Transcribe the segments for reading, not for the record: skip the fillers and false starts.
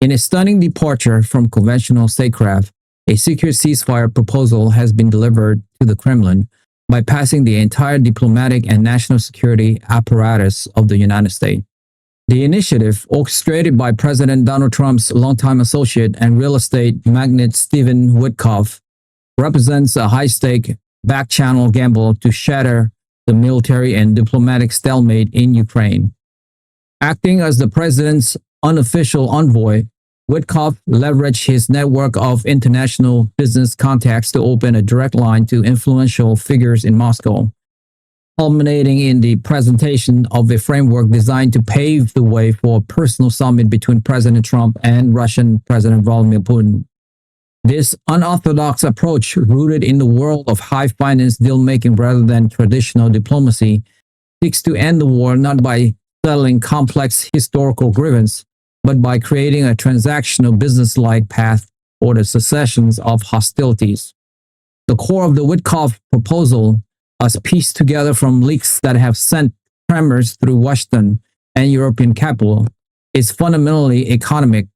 In a stunning departure from conventional statecraft, a secret ceasefire proposal has been delivered to the Kremlin, bypassing the entire diplomatic and national security apparatus of the United States. The initiative, orchestrated by President Donald Trump's longtime associate and real estate magnate Stephen Witkoff, represents a high-stake back-channel gamble to shatter the military and diplomatic stalemate in Ukraine. Acting as the president's unofficial envoy, Witkoff leveraged his network of international business contacts to open a direct line to influential figures in Moscow, culminating in the presentation of a framework designed to pave the way for a personal summit between President Trump and Russian President Vladimir Putin. This unorthodox approach, rooted in the world of high-finance deal-making rather than traditional diplomacy, seeks to end the war not by settling complex historical grievances, but by creating a transactional business-like path for the cessations of hostilities. The core of the Witkoff proposal, as pieced together from leaks that have sent tremors through Washington and European capital, is fundamentally economic.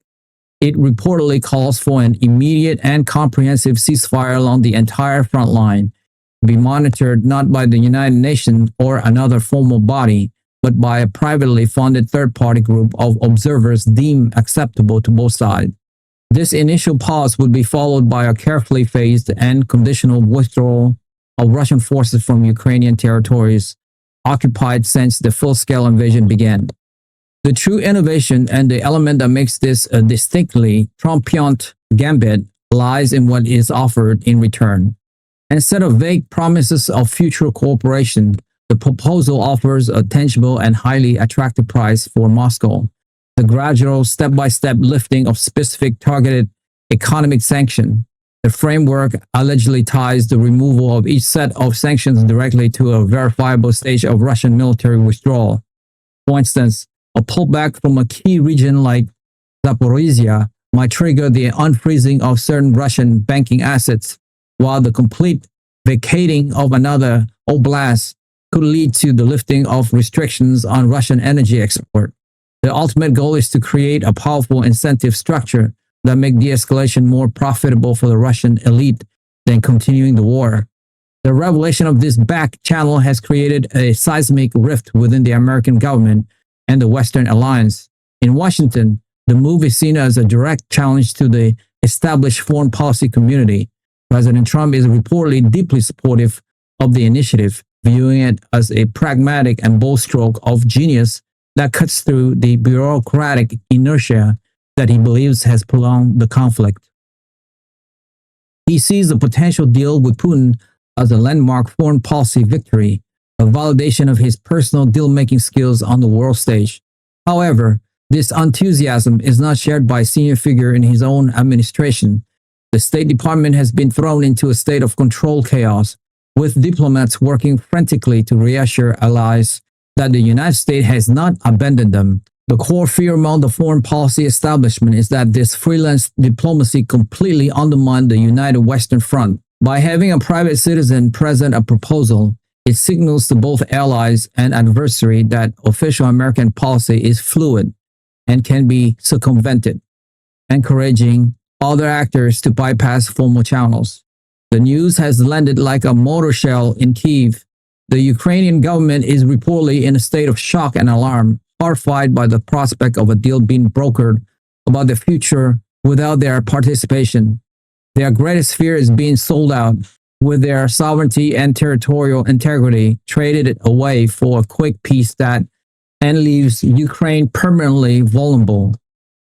It reportedly calls for an immediate and comprehensive ceasefire along the entire front line, to be monitored not by the United Nations or another formal body, but by a privately funded third-party group of observers deemed acceptable to both sides. This initial pause would be followed by a carefully phased and conditional withdrawal of Russian forces from Ukrainian territories occupied since the full-scale invasion began. The true innovation and the element that makes this a distinctly Trumpian gambit lies in what is offered in return. Instead of vague promises of future cooperation, the proposal offers a tangible and highly attractive price for Moscow: the gradual step-by-step lifting of specific targeted economic sanctions. The framework allegedly ties the removal of each set of sanctions directly to a verifiable stage of Russian military withdrawal. For instance, a pullback from a key region like Zaporizhia might trigger the unfreezing of certain Russian banking assets, while the complete vacating of another oblast could lead to the lifting of restrictions on Russian energy export. The ultimate goal is to create a powerful incentive structure that make de-escalation more profitable for the Russian elite than continuing the war. The revelation of this back channel has created a seismic rift within the American government and the Western alliance. In Washington, the move is seen as a direct challenge to the established foreign policy community. President Trump is reportedly deeply supportive of the initiative, viewing it as a pragmatic and bold stroke of genius that cuts through the bureaucratic inertia that he believes has prolonged the conflict. He sees the potential deal with Putin as a landmark foreign policy victory, a validation of his personal deal-making skills on the world stage. However, this enthusiasm is not shared by a senior figure in his own administration. The State Department has been thrown into a state of controlled chaos, with diplomats working frantically to reassure allies that the United States has not abandoned them. The core fear among the foreign policy establishment is that this freelance diplomacy completely undermined the united Western Front. By having a private citizen present a proposal, it signals to both allies and adversary that official American policy is fluid and can be circumvented, encouraging other actors to bypass formal channels. The news has landed like a mortar shell in Kyiv. The Ukrainian government is reportedly in a state of shock and alarm, horrified by the prospect of a deal being brokered about the future without their participation. Their greatest fear is being sold out, with their sovereignty and territorial integrity traded away for a quick peace that leaves Ukraine permanently vulnerable.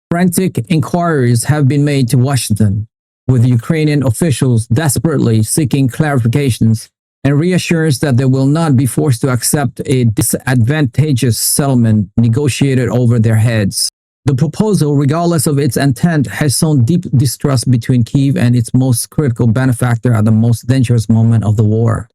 Frantic inquiries have been made to Washington, with Ukrainian officials desperately seeking clarifications and reassurance that they will not be forced to accept a disadvantageous settlement negotiated over their heads. The proposal, regardless of its intent, has sown deep distrust between Kyiv and its most critical benefactor at the most dangerous moment of the war.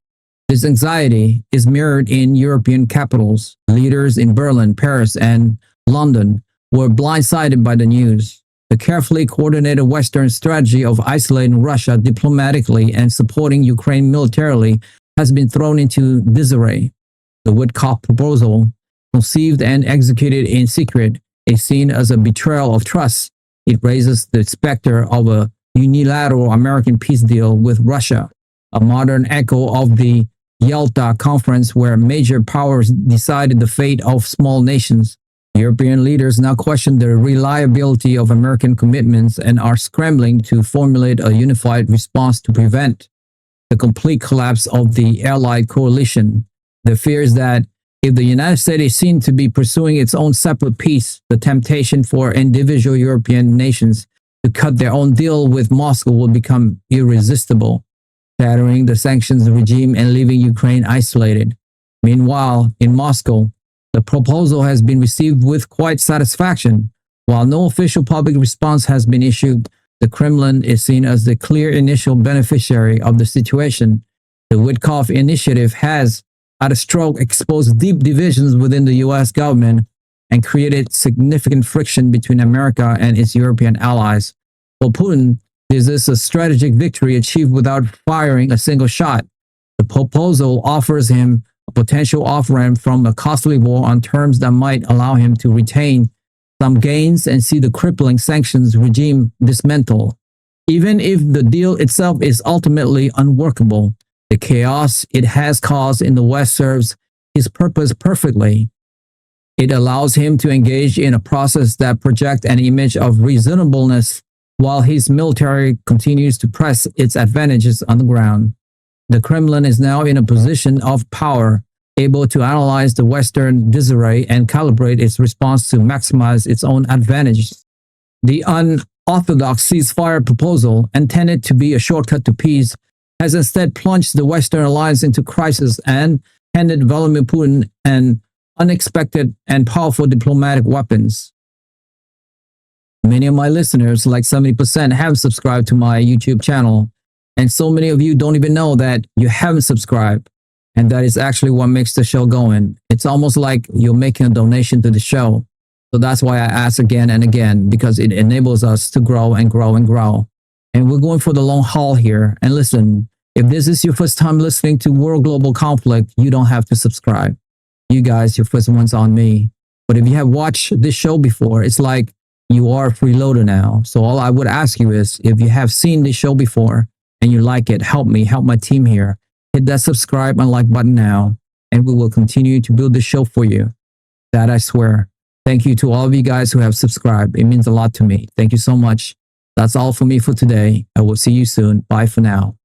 This anxiety is mirrored in European capitals. Leaders in Berlin, Paris, and London were blindsided by the news. The carefully coordinated Western strategy of isolating Russia diplomatically and supporting Ukraine militarily has been thrown into disarray. The Witkoff proposal, conceived and executed in secret, is seen as a betrayal of trust it raises the specter of a unilateral American peace deal with Russia, a modern echo of the Yalta Conference where major powers decided the fate of small nations. European leaders now question the reliability of American commitments and are scrambling to formulate a unified response to prevent the complete collapse of the Allied coalition. The fear is that if the United States is seen to be pursuing its own separate peace, the temptation for individual European nations to cut their own deal with Moscow will become irresistible, shattering the sanctions regime and leaving Ukraine isolated. Meanwhile, in Moscow, the proposal has been received with quite satisfaction. While no official public response has been issued, the Kremlin is seen as the clear initial beneficiary of the situation. The Witkoff initiative has, at a stroke, exposed deep divisions within the US government and created significant friction between America and its European allies. For Putin, this is a strategic victory achieved without firing a single shot. The proposal offers him a potential off-ramp from a costly war on terms that might allow him to retain some gains and see the crippling sanctions regime dismantled. Even if the deal itself is ultimately unworkable, the chaos it has caused in the West serves his purpose perfectly. It allows him to engage in a process that projects an image of reasonableness while his military continues to press its advantages on the ground. The Kremlin is now in a position of power, able to analyze the Western disarray and calibrate its response to maximize its own advantages. The unorthodox ceasefire proposal, intended to be a shortcut to peace, has instead plunged the Western alliance into crisis and handed Vladimir Putin an unexpected and powerful diplomatic weapons. Many of my listeners, like 70%, have subscribed to my YouTube channel, and so many of you don't even know that you haven't subscribed. And that is actually what makes the show going. It's almost like you're making a donation to the show. So that's why I ask again and again, because it enables us to grow and grow and grow. And we're going for the long haul here. And listen, if this is your first time listening to World Global Conflict, you don't have to subscribe. You guys, your first one's on me. But if you have watched this show before, it's like you are a freeloader now. So all I would ask you is, if you have seen this show before and you like it, help me, help my team here. Hit that subscribe and like button now, and we will continue to build this show for you. That I swear. Thank you to all of you guys who have subscribed. It means a lot to me. Thank you so much. That's all for me for today. I will see you soon. Bye for now.